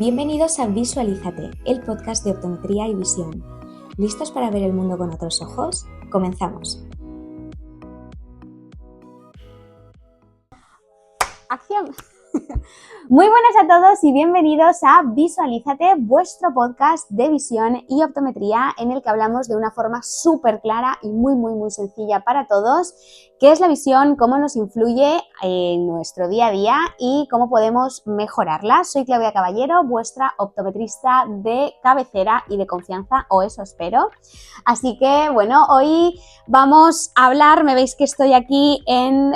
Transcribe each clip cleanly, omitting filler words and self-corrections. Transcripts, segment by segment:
Bienvenidos a Visualízate, el podcast de optometría y visión. ¿Listos para ver el mundo con otros ojos? Comenzamos. ¡Acción! Muy buenas a todos y bienvenidos a Visualízate, vuestro podcast de visión y optometría en el que hablamos de una forma súper clara y muy sencilla para todos qué es la visión, cómo nos influye en nuestro día a día y cómo podemos mejorarla. Soy Claudia Caballero, vuestra optometrista de cabecera y de confianza, o eso espero. Así que bueno, hoy vamos a hablar, me veis que estoy aquí en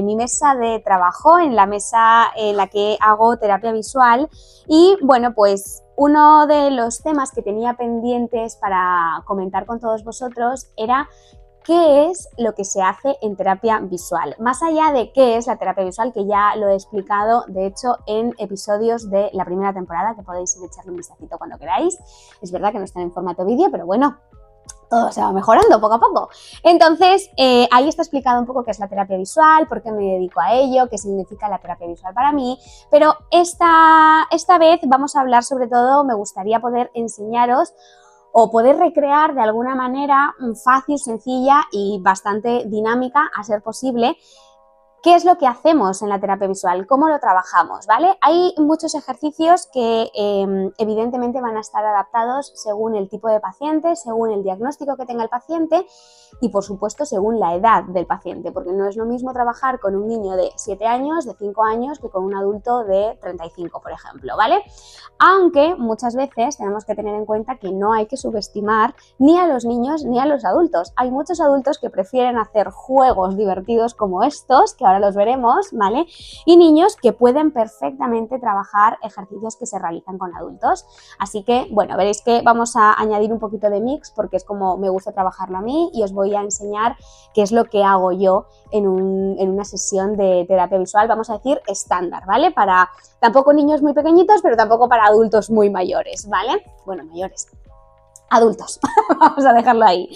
mi mesa de trabajo, en la mesa en la que hago terapia visual y bueno, pues uno de los temas que tenía pendientes para comentar con todos vosotros era ¿qué es lo que se hace en terapia visual? Más allá de qué es la terapia visual, que ya lo he explicado, de hecho, en episodios de la primera temporada, que podéis ir a echarle un vistacito cuando queráis. Es verdad que no están en formato vídeo, pero bueno, todo se va mejorando poco a poco. Entonces, ahí está explicado un poco qué es la terapia visual, por qué me dedico a ello, qué significa la terapia visual para mí, pero esta vez vamos a hablar sobre todo, me gustaría poder enseñaros o poder recrear de alguna manera fácil, sencilla y bastante dinámica, a ser posible, ¿qué es lo que hacemos en la terapia visual? ¿Cómo lo trabajamos? ¿Vale? Hay muchos ejercicios que evidentemente van a estar adaptados según el tipo de paciente, según el diagnóstico que tenga el paciente y por supuesto según la edad del paciente, porque no es lo mismo trabajar con un niño de 7 años, de 5 años, que con un adulto de 35, por ejemplo, ¿vale? Aunque muchas veces tenemos que tener en cuenta que no hay que subestimar ni a los niños ni a los adultos. Hay muchos adultos que prefieren hacer juegos divertidos como estos, que ahora los veremos, ¿vale? Y niños que pueden perfectamente trabajar ejercicios que se realizan con adultos. Así que, bueno, veréis que vamos a añadir un poquito de mix porque es como me gusta trabajarlo a mí y os voy a enseñar qué es lo que hago yo en una sesión de terapia visual, vamos a decir estándar, ¿vale? Para tampoco niños muy pequeñitos, pero tampoco para adultos muy mayores, ¿vale? Bueno, mayores. Adultos, vamos a dejarlo ahí.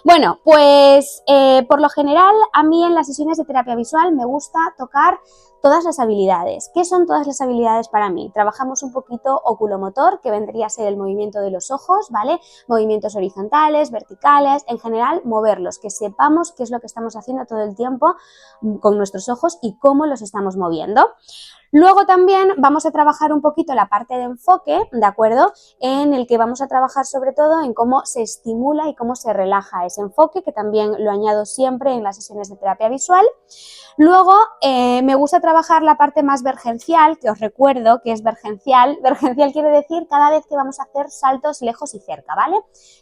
Bueno, pues por lo general a mí en las sesiones de terapia visual me gusta tocar todas las habilidades. ¿Qué son todas las habilidades para mí? Trabajamos un poquito oculomotor, que vendría a ser el movimiento de los ojos, ¿vale? Movimientos horizontales, verticales, en general moverlos, que sepamos qué es lo que estamos haciendo todo el tiempo con nuestros ojos y cómo los estamos moviendo. Luego también vamos a trabajar un poquito la parte de enfoque, ¿de acuerdo? En el que vamos a trabajar sobre todo en cómo se estimula y cómo se relaja ese enfoque, que también lo añado siempre en las sesiones de terapia visual. Luego me gusta trabajar la parte más vergencial, que os recuerdo que es vergencial. Vergencial quiere decir cada vez que vamos a hacer saltos lejos y cerca, ¿vale?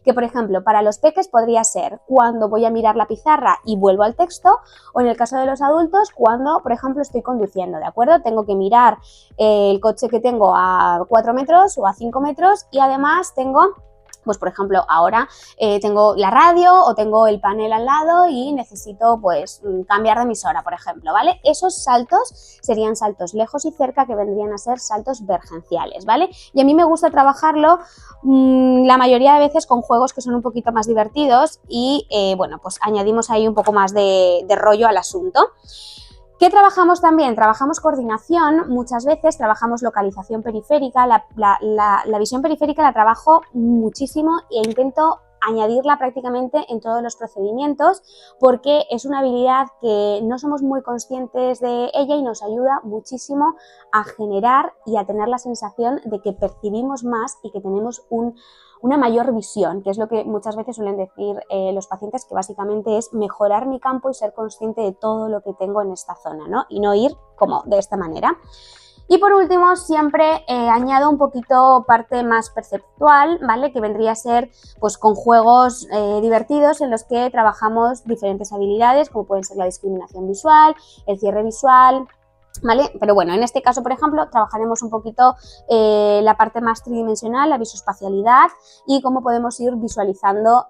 Que por ejemplo para los peques podría ser cuando voy a mirar la pizarra y vuelvo al texto, o en el caso de los adultos cuando por ejemplo estoy conduciendo, ¿de acuerdo? Tengo que mirar el coche que tengo a 4 metros o a 5 metros y además tengo, pues por ejemplo ahora tengo la radio o tengo el panel al lado y necesito pues cambiar de emisora, por ejemplo, ¿vale? Esos saltos serían saltos lejos y cerca, que vendrían a ser saltos vergenciales, ¿vale? Y a mí me gusta trabajarlo la mayoría de veces con juegos que son un poquito más divertidos y bueno, pues añadimos ahí un poco más de rollo al asunto. ¿Qué trabajamos también? Trabajamos coordinación, muchas veces trabajamos localización periférica, la visión periférica la trabajo muchísimo e intento añadirla prácticamente en todos los procedimientos porque es una habilidad que no somos muy conscientes de ella y nos ayuda muchísimo a generar y a tener la sensación de que percibimos más y que tenemos una mayor visión, que es lo que muchas veces suelen decir los pacientes, que básicamente es mejorar mi campo y ser consciente de todo lo que tengo en esta zona, ¿no? Y no ir como de esta manera. Y por último, siempre añado un poquito parte más perceptual, ¿vale? Que vendría a ser pues con juegos divertidos en los que trabajamos diferentes habilidades, como pueden ser la discriminación visual, el cierre visual, ¿vale? Pero bueno, en este caso, por ejemplo, trabajaremos un poquito la parte más tridimensional, la visoespacialidad y cómo podemos ir visualizando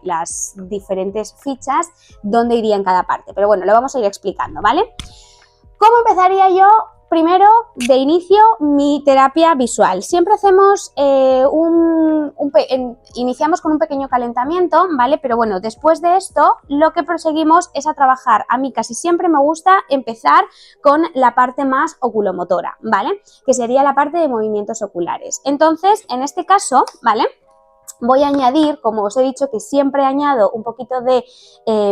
las diferentes fichas, dónde iría en cada parte. Pero bueno, lo vamos a ir explicando, ¿vale? ¿Cómo empezaría yo primero, de inicio, mi terapia visual. Siempre hacemos iniciamos con un pequeño calentamiento, ¿vale? Pero bueno, después de esto, lo que proseguimos es a trabajar. A mí casi siempre me gusta empezar con la parte más oculomotora, ¿vale? Que sería la parte de movimientos oculares. Entonces, en este caso, ¿vale? Voy a añadir, como os he dicho, que siempre añado un poquito de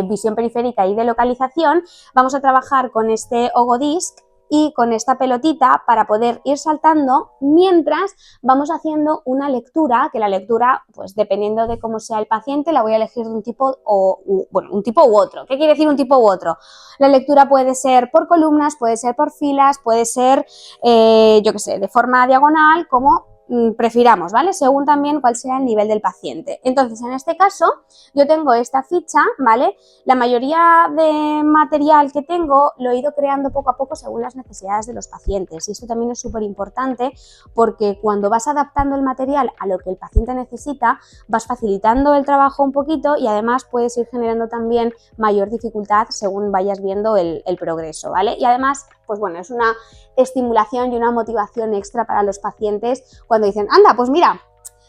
visión periférica y de localización. Vamos a trabajar con este Ogodisc y con esta pelotita para poder ir saltando mientras vamos haciendo una lectura, que la lectura, pues dependiendo de cómo sea el paciente, la voy a elegir de un tipo un tipo u otro. ¿Qué quiere decir un tipo u otro? La lectura puede ser por columnas, puede ser por filas, puede ser, yo qué sé, de forma diagonal, como prefiramos, ¿vale? Según también cuál sea el nivel del paciente. Entonces, en este caso, yo tengo esta ficha, ¿vale? La mayoría de material que tengo lo he ido creando poco a poco según las necesidades de los pacientes y esto también es súper importante porque cuando vas adaptando el material a lo que el paciente necesita, vas facilitando el trabajo un poquito y además puedes ir generando también mayor dificultad según vayas viendo el progreso, ¿vale? Y además, pues bueno, es una estimulación y una motivación extra para los pacientes cuando dicen, anda, pues mira,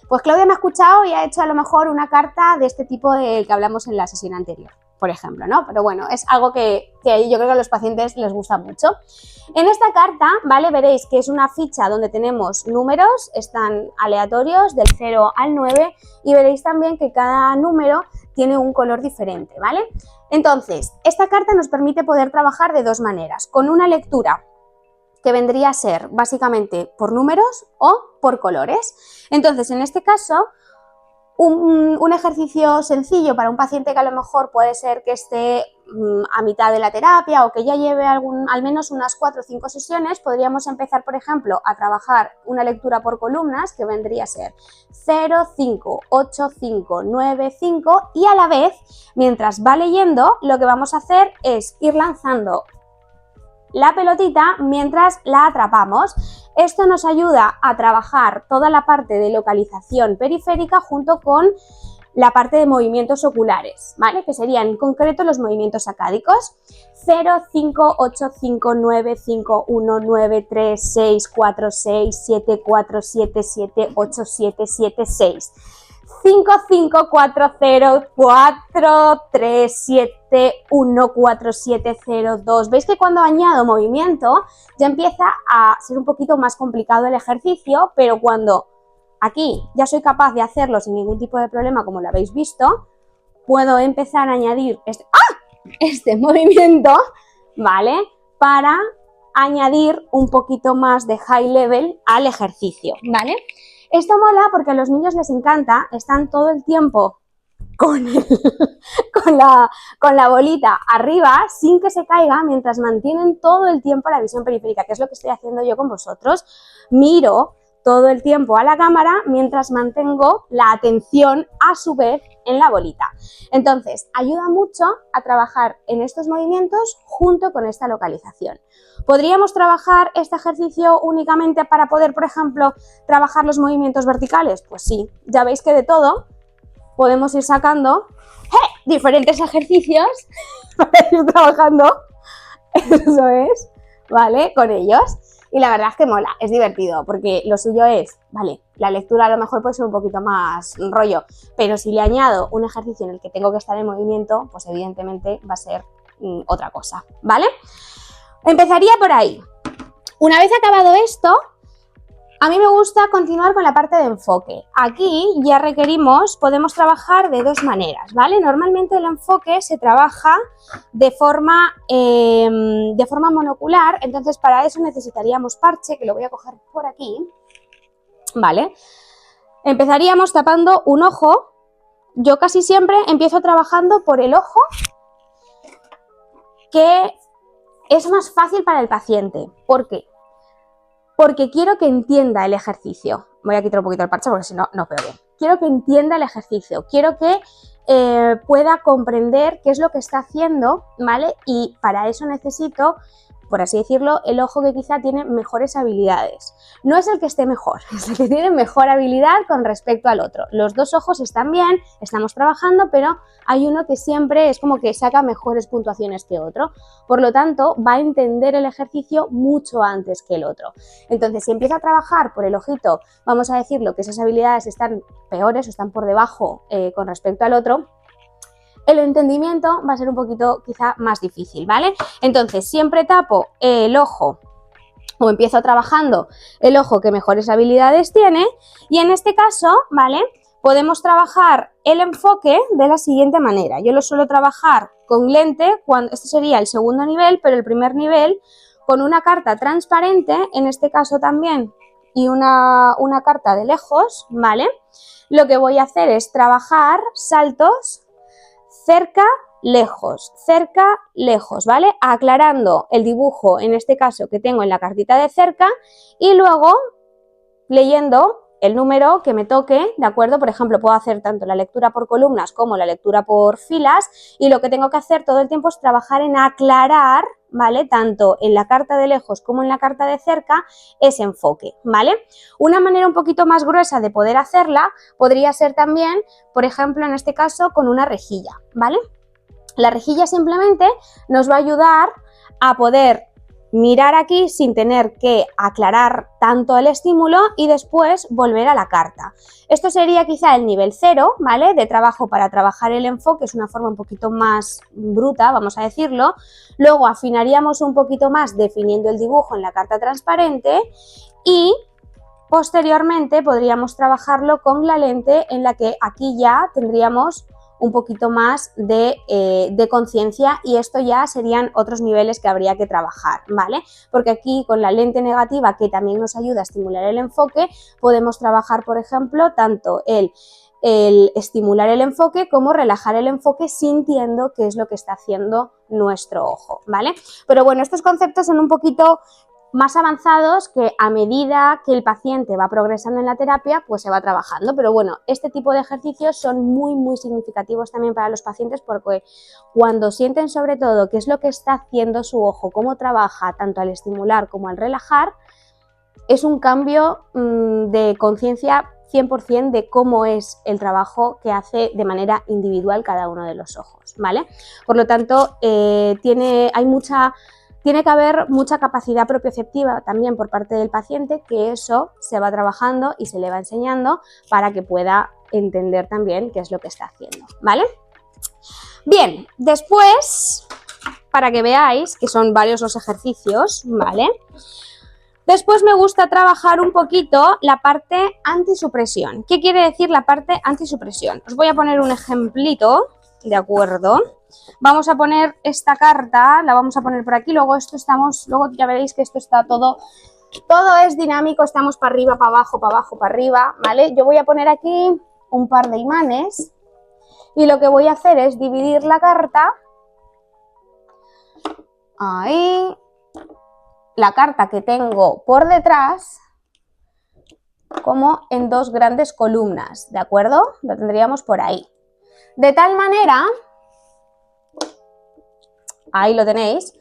pues Claudia me ha escuchado y ha hecho a lo mejor una carta de este tipo del que hablamos en la sesión anterior, por ejemplo, ¿no? Pero bueno, es algo que yo creo que a los pacientes les gusta mucho. En esta carta, ¿vale? Veréis que es una ficha donde tenemos números, están aleatorios del 0 al 9 y veréis también que cada número tiene un color diferente, ¿vale? Entonces, esta carta nos permite poder trabajar de dos maneras, con una lectura que vendría a ser básicamente por números o por colores. Entonces, en este caso, un ejercicio sencillo para un paciente que a lo mejor puede ser que esté a mitad de la terapia o que ya lleve al menos unas 4 o 5 sesiones, podríamos empezar, por ejemplo, a trabajar una lectura por columnas que vendría a ser 0, 5, 8, 5, 9, 5 y a la vez, mientras va leyendo, lo que vamos a hacer es ir lanzando la pelotita mientras la atrapamos. Esto nos ayuda a trabajar toda la parte de localización periférica junto con la parte de movimientos oculares, ¿vale? Que serían en concreto los movimientos sacádicos. 0, 5, 8, 5, 9, 5, 1, 9, 3, 6, 4, 6, 7, 4, 7, 7, 8, 7, 7, 6. 5, 5, 4, 0, 4, 3, 7, 1, 4, 7, 0, 2. ¿Veis que cuando añado movimiento ya empieza a ser un poquito más complicado el ejercicio, pero cuando aquí ya soy capaz de hacerlo sin ningún tipo de problema, como lo habéis visto, puedo empezar a añadir este movimiento, ¿vale? Para añadir un poquito más de high level al ejercicio, ¿vale? Esto mola porque a los niños les encanta, están todo el tiempo con la bolita arriba sin que se caiga mientras mantienen todo el tiempo la visión periférica, que es lo que estoy haciendo yo con vosotros. Miro todo el tiempo a la cámara mientras mantengo la atención a su vez en la bolita. Entonces, ayuda mucho a trabajar en estos movimientos junto con esta localización. ¿Podríamos trabajar este ejercicio únicamente para poder, por ejemplo, trabajar los movimientos verticales? Pues sí, ya veis que de todo podemos ir sacando diferentes ejercicios para ir trabajando, eso es, ¿vale? Con ellos. Y la verdad es que mola, es divertido, porque lo suyo es, vale, la lectura a lo mejor puede ser un poquito más rollo, pero si le añado un ejercicio en el que tengo que estar en movimiento, pues evidentemente va a ser otra cosa, ¿vale? Empezaría por ahí. Una vez acabado esto, a mí me gusta continuar con la parte de enfoque. Aquí ya podemos trabajar de dos maneras, ¿vale? Normalmente el enfoque se trabaja de forma monocular, entonces para eso necesitaríamos parche, que lo voy a coger por aquí, ¿vale? Empezaríamos tapando un ojo. Yo casi siempre empiezo trabajando por el ojo, que es más fácil para el paciente. ¿Por qué? Porque quiero que entienda el ejercicio. Voy a quitar un poquito el parche porque si no, no veo bien. Quiero que entienda el ejercicio, quiero que pueda comprender qué es lo que está haciendo, ¿vale? Y para eso necesito por así decirlo, el ojo que quizá tiene mejores habilidades. No es el que esté mejor, es el que tiene mejor habilidad con respecto al otro. Los dos ojos están bien, estamos trabajando, pero hay uno que siempre es como que saca mejores puntuaciones que otro. Por lo tanto, va a entender el ejercicio mucho antes que el otro. Entonces, si empieza a trabajar por el ojito, vamos a decirlo, que esas habilidades están peores o están por debajo con respecto al otro, el entendimiento va a ser un poquito quizá más difícil, ¿vale? Entonces, siempre tapo el ojo o empiezo trabajando el ojo que mejores habilidades tiene y en este caso, ¿vale? Podemos trabajar el enfoque de la siguiente manera. Yo lo suelo trabajar con lente, este sería el segundo nivel, pero el primer nivel con una carta transparente, en este caso también, y una carta de lejos, ¿vale? Lo que voy a hacer es trabajar saltos cerca, lejos, ¿vale? Aclarando el dibujo, en este caso, que tengo en la cartita de cerca y luego leyendo el número que me toque, ¿de acuerdo? Por ejemplo, puedo hacer tanto la lectura por columnas como la lectura por filas y lo que tengo que hacer todo el tiempo es trabajar en aclarar, ¿vale? Tanto en la carta de lejos como en la carta de cerca ese enfoque, ¿vale? Una manera un poquito más gruesa de poder hacerla podría ser también, por ejemplo, en este caso, con una rejilla, ¿vale? La rejilla simplemente nos va a ayudar a poder mirar aquí sin tener que aclarar tanto el estímulo y después volver a la carta. Esto sería quizá el nivel 0, ¿vale? De trabajo para trabajar el enfoque, es una forma un poquito más bruta, vamos a decirlo. Luego afinaríamos un poquito más definiendo el dibujo en la carta transparente y posteriormente podríamos trabajarlo con la lente en la que aquí ya tendríamos un poquito más de conciencia y esto ya serían otros niveles que habría que trabajar, ¿vale? Porque aquí con la lente negativa que también nos ayuda a estimular el enfoque, podemos trabajar, por ejemplo, tanto el estimular el enfoque como relajar el enfoque sintiendo qué es lo que está haciendo nuestro ojo, ¿vale? Pero bueno, estos conceptos son un poquito más avanzados que a medida que el paciente va progresando en la terapia, pues se va trabajando. Pero bueno, este tipo de ejercicios son muy significativos también para los pacientes porque cuando sienten sobre todo qué es lo que está haciendo su ojo, cómo trabaja tanto al estimular como al relajar, es un cambio de conciencia 100% de cómo es el trabajo que hace de manera individual cada uno de los ojos, ¿vale? Por lo tanto, tiene que haber mucha capacidad propioceptiva también por parte del paciente, que eso se va trabajando y se le va enseñando para que pueda entender también qué es lo que está haciendo, ¿vale? Bien, después, para que veáis que son varios los ejercicios, ¿vale? Después me gusta trabajar un poquito la parte antisupresión. ¿Qué quiere decir la parte antisupresión? Os voy a poner un ejemplito, ¿de acuerdo? Vamos a poner esta carta, la vamos a poner por aquí, luego ya veréis que esto está todo es dinámico, estamos para arriba, para abajo, para abajo, para arriba, ¿vale? Yo voy a poner aquí un par de imanes y lo que voy a hacer es dividir la carta, ahí, la carta que tengo por detrás, como en dos grandes columnas, ¿de acuerdo? Lo tendríamos por ahí. De tal manera, ahí lo tenéis,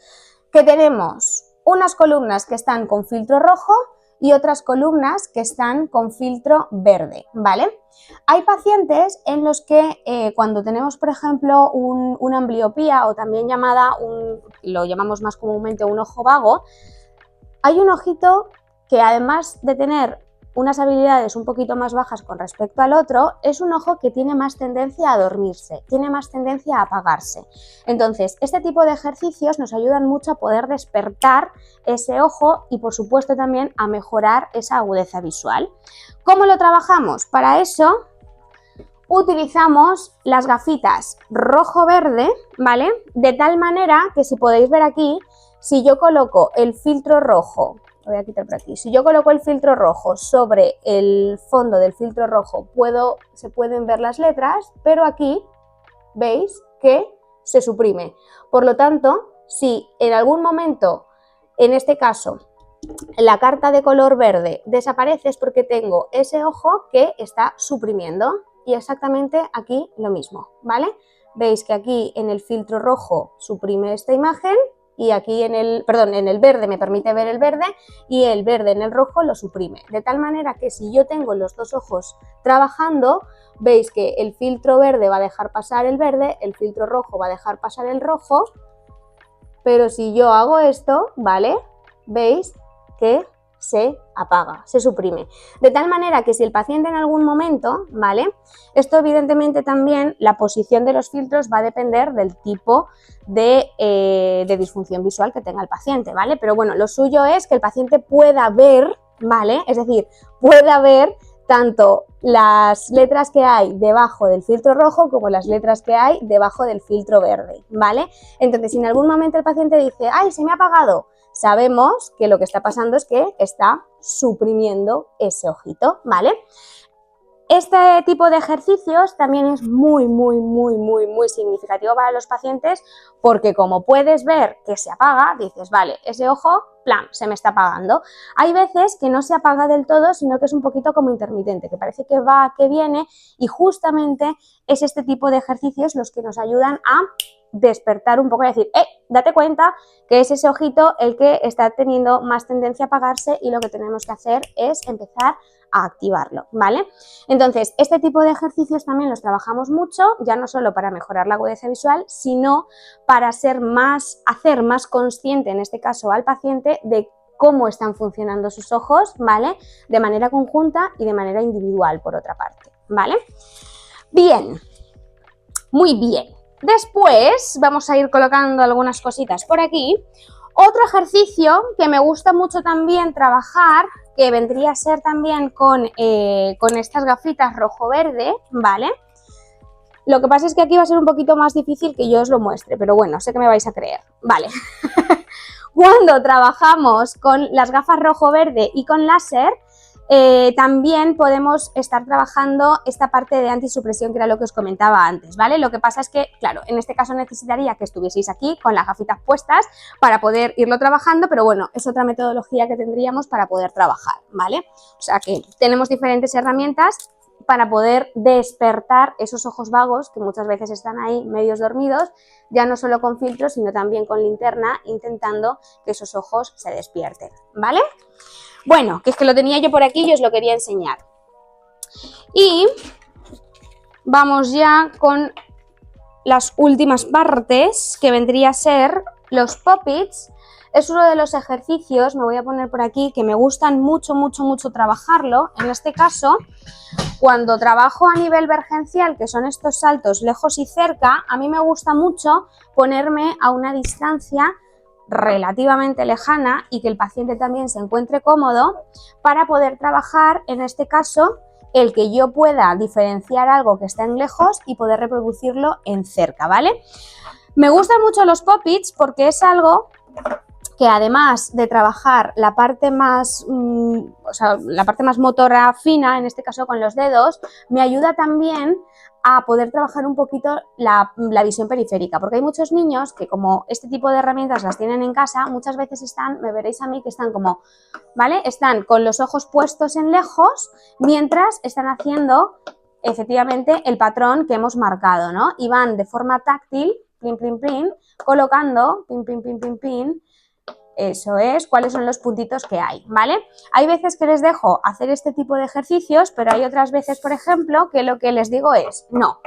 que tenemos unas columnas que están con filtro rojo y otras columnas que están con filtro verde, ¿vale? Hay pacientes en los que cuando tenemos, por ejemplo, una ambliopía o también lo llamamos más comúnmente un ojo vago, hay un ojito que además de tener unas habilidades un poquito más bajas con respecto al otro, es un ojo que tiene más tendencia a dormirse, tiene más tendencia a apagarse. Entonces, este tipo de ejercicios nos ayudan mucho a poder despertar ese ojo y, por supuesto, también a mejorar esa agudeza visual. ¿Cómo lo trabajamos? Para eso utilizamos las gafitas rojo-verde, ¿vale? De tal manera que, si podéis ver aquí, si yo coloco el filtro rojo, lo voy a quitar por aquí, si yo coloco el filtro rojo sobre el fondo del filtro rojo, se pueden ver las letras, pero aquí veis que se suprime. Por lo tanto, si en algún momento, en este caso, la carta de color verde desaparece, es porque tengo ese ojo que está suprimiendo. Y exactamente aquí lo mismo, ¿vale? Veis que aquí en el filtro rojo suprime esta imagen y aquí en el verde me permite ver el verde y el verde en el rojo lo suprime. De tal manera que si yo tengo los dos ojos trabajando, veis que el filtro verde va a dejar pasar el verde, el filtro rojo va a dejar pasar el rojo, pero si yo hago esto, ¿vale? Veis que se apaga, se suprime. De tal manera que si el paciente en algún momento, ¿vale? Esto evidentemente también, la posición de los filtros va a depender del tipo de disfunción visual que tenga el paciente, ¿vale? Pero bueno, lo suyo es que el paciente pueda ver, ¿vale? Es decir, pueda ver tanto las letras que hay debajo del filtro rojo como las letras que hay debajo del filtro verde, ¿vale? Entonces, si en algún momento el paciente dice, ¡ay, se me ha apagado!, sabemos que lo que está pasando es que está suprimiendo ese ojito, ¿vale? Este tipo de ejercicios también es muy significativo para los pacientes porque como puedes ver que se apaga, dices, vale, ese ojo, plan, se me está apagando. Hay veces que no se apaga del todo, sino que es un poquito como intermitente, que parece que va, que viene, y justamente es este tipo de ejercicios los que nos ayudan a despertar un poco y decir, date cuenta que es ese ojito el que está teniendo más tendencia a apagarse y lo que tenemos que hacer es empezar a activarlo, ¿vale? Entonces, este tipo de ejercicios también los trabajamos mucho, ya no solo para mejorar la agudeza visual, sino para hacer más consciente, en este caso al paciente, de cómo están funcionando sus ojos, ¿vale? De manera conjunta y de manera individual, por otra parte, ¿vale? Bien, muy bien. Después vamos a ir colocando algunas cositas por aquí. Otro ejercicio que me gusta mucho también trabajar, que vendría a ser también con estas gafitas rojo-verde, ¿vale? Lo que pasa es que aquí va a ser un poquito más difícil que yo os lo muestre, pero bueno, sé que me vais a creer, ¿vale? Cuando trabajamos con las gafas rojo-verde y con láser, también podemos estar trabajando esta parte de antisupresión que era lo que os comentaba antes, ¿vale? Lo que pasa es que, claro, en este caso necesitaría que estuvieseis aquí con las gafitas puestas para poder irlo trabajando, pero bueno, es otra metodología que tendríamos para poder trabajar, ¿vale? O sea que tenemos diferentes herramientas para poder despertar esos ojos vagos que muchas veces están ahí medios dormidos, ya no solo con filtros, sino también con linterna, intentando que esos ojos se despierten, ¿vale? Bueno, que es que lo tenía yo por aquí y os lo quería enseñar. Y vamos ya con las últimas partes, que vendría a ser los pop-its. Es uno de los ejercicios, me voy a poner por aquí, que me gustan mucho trabajarlo. En este caso, cuando trabajo a nivel vergencial, que son estos saltos lejos y cerca, a mí me gusta mucho ponerme a una distancia relativamente lejana y que el paciente también se encuentre cómodo para poder trabajar, en este caso, el que yo pueda diferenciar algo que está en lejos y poder reproducirlo en cerca, ¿vale? Me gustan mucho los pop-its porque es algo que además de trabajar la parte más, la parte más motora fina, en este caso con los dedos, me ayuda también a poder trabajar un poquito la visión periférica, porque hay muchos niños que como este tipo de herramientas las tienen en casa, muchas veces están, me veréis a mí, que están como, ¿vale? Están con los ojos puestos en lejos mientras están haciendo efectivamente el patrón que hemos marcado, ¿no? Y van de forma táctil, plin, plin, plin, colocando, pin, pin, pin, pin, pin, eso es, cuáles son los puntitos que hay, ¿vale? Hay veces que les dejo hacer este tipo de ejercicios, pero hay otras veces, por ejemplo, que lo que les digo es, no,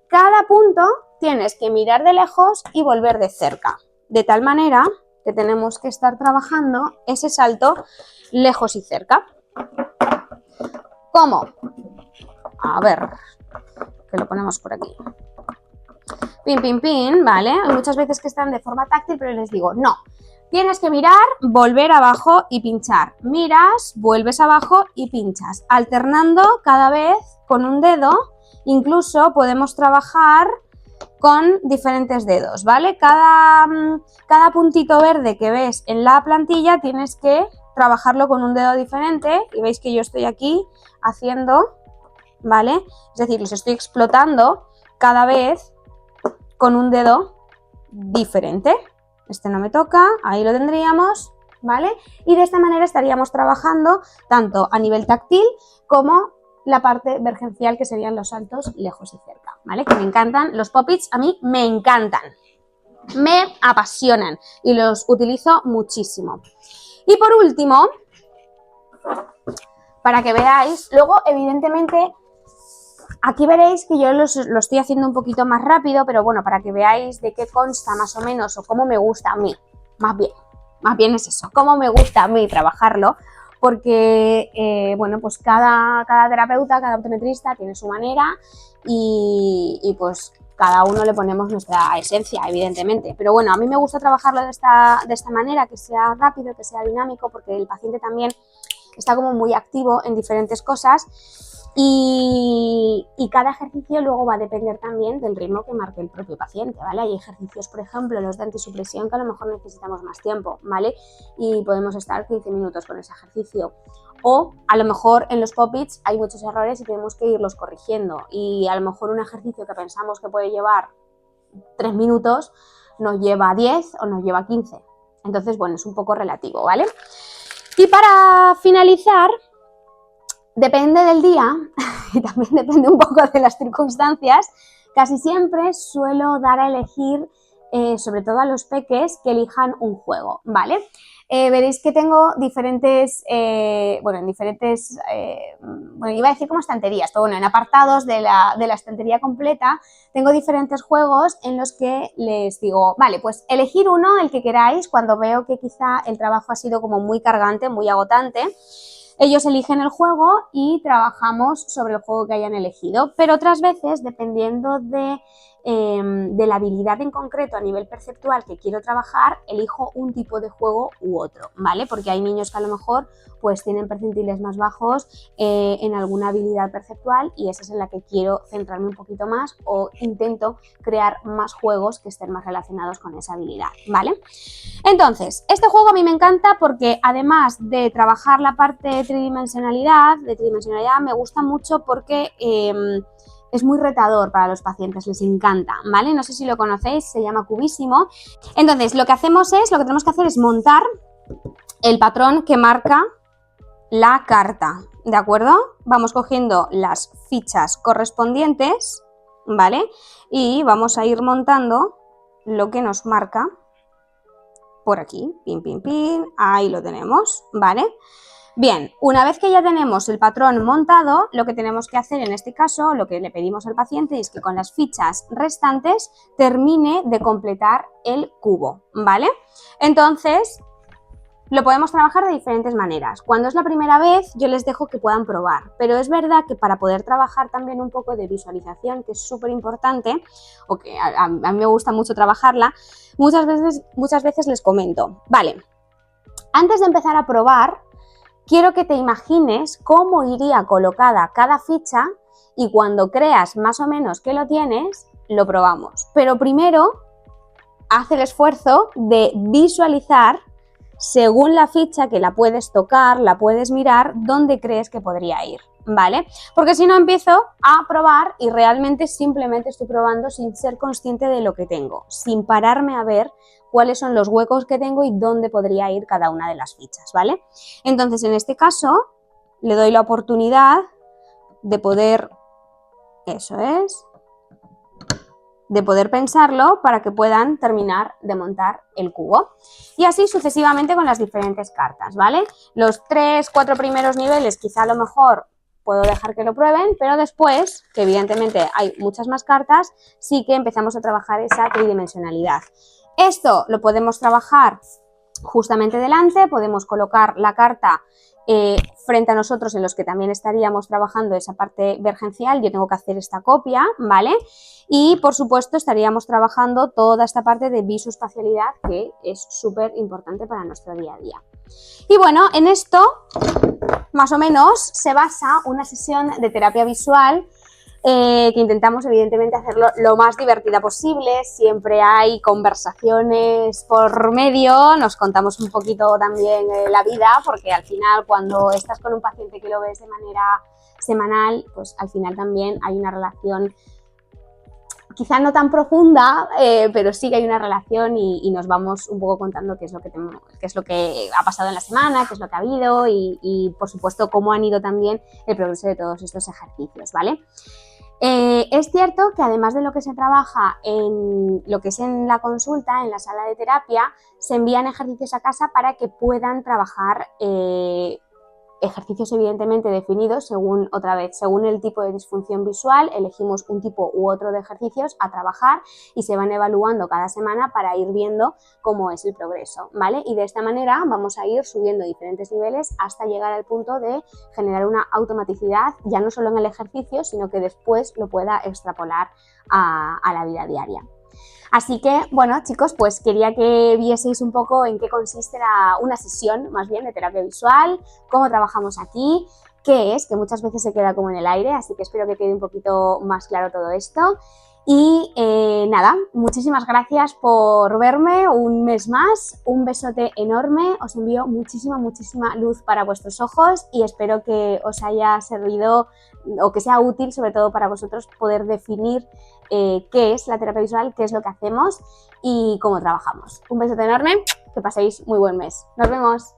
cada punto tienes que mirar de lejos y volver de cerca, de tal manera que tenemos que estar trabajando ese salto lejos y cerca. ¿Cómo? A ver, que lo ponemos por aquí. Pin, pin, pin, ¿vale? Hay muchas veces que están de forma táctil, pero les digo, no. Tienes que mirar, volver abajo y pinchar. Miras, vuelves abajo y pinchas. Alternando cada vez con un dedo. Incluso podemos trabajar con diferentes dedos, ¿vale? Cada puntito verde que ves en la plantilla tienes que trabajarlo con un dedo diferente. Y veis que yo estoy aquí haciendo, ¿vale? Es decir, los estoy explotando cada vez con un dedo diferente. Este no me toca, ahí lo tendríamos, ¿vale? Y de esta manera estaríamos trabajando tanto a nivel táctil como la parte vergencial, que serían los saltos lejos y cerca, ¿vale? Que me encantan, los pop-its a mí me encantan. me apasionan y los utilizo muchísimo. Y por último, para que veáis, luego evidentemente aquí veréis que yo lo estoy haciendo un poquito más rápido, pero bueno, para que veáis de qué consta más o menos o cómo me gusta a mí, más bien es eso, cómo me gusta a mí trabajarlo, porque bueno, pues cada terapeuta, cada optometrista tiene su manera y pues cada uno le ponemos nuestra esencia, evidentemente. Pero bueno, a mí me gusta trabajarlo de esta manera, que sea rápido, que sea dinámico, porque el paciente también está como muy activo en diferentes cosas y cada ejercicio luego va a depender también del ritmo que marque el propio paciente, ¿vale? Hay ejercicios, por ejemplo, los de antisupresión, que a lo mejor necesitamos más tiempo, ¿vale? Y podemos estar 15 minutos con ese ejercicio. O a lo mejor en los pop-its hay muchos errores y tenemos que irlos corrigiendo. Y a lo mejor un ejercicio que pensamos que puede llevar 3 minutos nos lleva 10 o nos lleva 15. Entonces, bueno, es un poco relativo, ¿vale? Y para finalizar, depende del día y también depende un poco de las circunstancias, casi siempre suelo dar a elegir, sobre todo a los peques, que elijan un juego, ¿vale? Veréis que tengo diferentes, bueno, iba a decir como estanterías, pero bueno, en apartados de la estantería completa tengo diferentes juegos en los que les digo, vale, pues elegir uno, el que queráis, cuando veo que quizá el trabajo ha sido como muy cargante, muy agotante. Ellos eligen el juego y trabajamos sobre el juego que hayan elegido, pero otras veces, dependiendo de la habilidad en concreto a nivel perceptual que quiero trabajar, elijo un tipo de juego u otro, ¿vale? Porque hay niños que a lo mejor pues tienen percentiles más bajos en alguna habilidad perceptual y esa es en la que quiero centrarme un poquito más o intento crear más juegos que estén más relacionados con esa habilidad, ¿vale? Entonces, este juego a mí me encanta porque además de trabajar la parte de tridimensionalidad me gusta mucho porque es muy retador para los pacientes, les encanta, ¿vale? No sé si lo conocéis, se llama Cubísimo. Entonces, lo que tenemos que hacer es montar el patrón que marca la carta, ¿de acuerdo? Vamos cogiendo las fichas correspondientes, ¿vale? Y vamos a ir montando lo que nos marca por aquí, pin, pin, pin, ahí lo tenemos, ¿vale? Bien, una vez que ya tenemos el patrón montado, lo que tenemos que hacer en este caso, lo que le pedimos al paciente es que con las fichas restantes termine de completar el cubo, ¿vale? Entonces, lo podemos trabajar de diferentes maneras. Cuando es la primera vez, yo les dejo que puedan probar, pero es verdad que para poder trabajar también un poco de visualización, que es súper importante, o que a mí me gusta mucho trabajarla, muchas veces les comento, vale, antes de empezar a probar, quiero que te imagines cómo iría colocada cada ficha y cuando creas más o menos que lo tienes, lo probamos. Pero primero, haz el esfuerzo de visualizar según la ficha, que la puedes tocar, la puedes mirar, dónde crees que podría ir, ¿vale? Porque si no empiezo a probar y realmente simplemente estoy probando sin ser consciente de lo que tengo, sin pararme a ver cuáles son los huecos que tengo y dónde podría ir cada una de las fichas, ¿vale? Entonces, en este caso, le doy la oportunidad de poder, de poder pensarlo para que puedan terminar de montar el cubo. Y así sucesivamente con las diferentes cartas, ¿vale? Los 3, 4 primeros niveles quizá a lo mejor puedo dejar que lo prueben, pero después, que evidentemente hay muchas más cartas, sí que empezamos a trabajar esa tridimensionalidad. Esto lo podemos trabajar justamente delante, podemos colocar la carta frente a nosotros en los que también estaríamos trabajando esa parte vergencial, yo tengo que hacer esta copia, ¿vale? Y por supuesto estaríamos trabajando toda esta parte de visoespacialidad que es súper importante para nuestro día a día. Y bueno, en esto más o menos se basa una sesión de terapia visual que intentamos evidentemente hacerlo lo más divertida posible, siempre hay conversaciones por medio, nos contamos un poquito también la vida, porque al final cuando estás con un paciente que lo ves de manera semanal, pues al final también hay una relación quizá no tan profunda, pero sí que hay una relación y nos vamos un poco contando qué es lo que ha pasado en la semana, qué es lo que ha habido y por supuesto cómo han ido también el progreso de todos estos ejercicios, ¿vale? Es cierto que además de lo que se trabaja en lo que es en la consulta, en la sala de terapia, se envían ejercicios a casa para que puedan trabajar ejercicios evidentemente definidos según el tipo de disfunción visual, elegimos un tipo u otro de ejercicios a trabajar y se van evaluando cada semana para ir viendo cómo es el progreso, ¿vale? Y de esta manera vamos a ir subiendo diferentes niveles hasta llegar al punto de generar una automaticidad, ya no solo en el ejercicio, sino que después lo pueda extrapolar a la vida diaria. Así que, bueno, chicos, pues quería que vieseis un poco en qué consiste una sesión, más bien, de terapia visual, cómo trabajamos aquí, qué es, que muchas veces se queda como en el aire, así que espero que quede un poquito más claro todo esto. Y nada, muchísimas gracias por verme un mes más, un besote enorme, os envío muchísima luz para vuestros ojos y espero que os haya servido o que sea útil sobre todo para vosotros poder definir qué es la terapia visual, qué es lo que hacemos y cómo trabajamos. Un besote enorme, que paséis muy buen mes. Nos vemos.